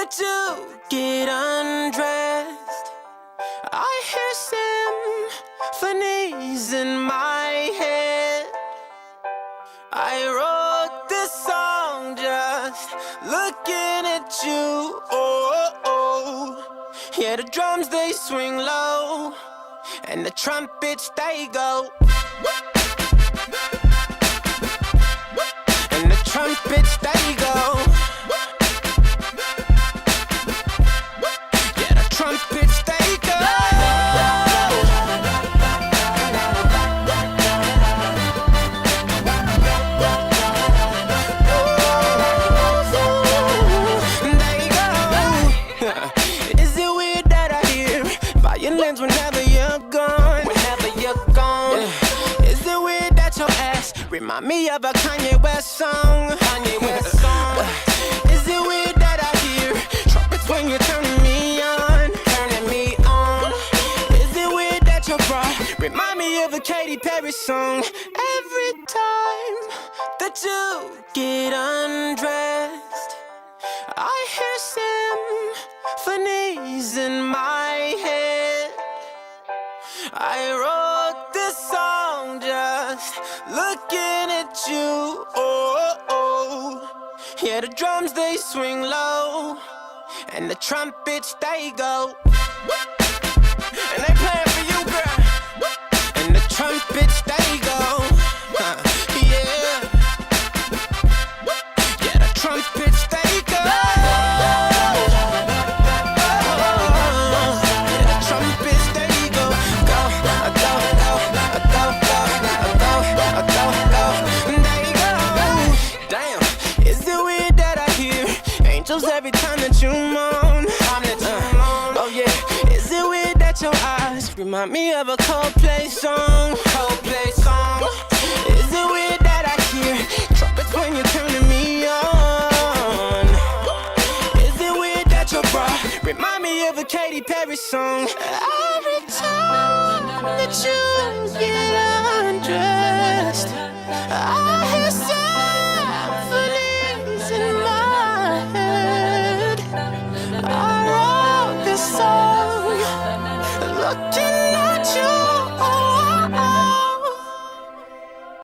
that you get undressed. I hear symphonies in my head. I wrote this song just looking at you. Oh, oh. Yeah, the drums they swing low, and the trumpets they go. And the trumpets they go. Yeah, the trumpets they go. Is it weird that I hear violins whenever you're gone? Whenever you're gone. Yeah. Is it weird that your ass remind me of a Kanye West song? Kanye West song. Is it weird that I hear trumpets when you're turning me on? Turning me on. Is it weird that your bra remind me of a Katy Perry song? Every time that you get undressed, I hear symphonies in my head. I wrote this song just looking at you. Oh, oh. Yeah, the drums they swing low, and the trumpets they go. And they playing for you, girl. And the trumpets they go. Yeah. Yeah, the trumpets they go. Every time that you moan, oh yeah. Is it weird that your eyes remind me of a Coldplay song? Coldplay song. Is it weird that I hear trumpets when you're turning me on? Is it weird that your bra remind me of a Katy Perry song? Every time that you get undressed, I hear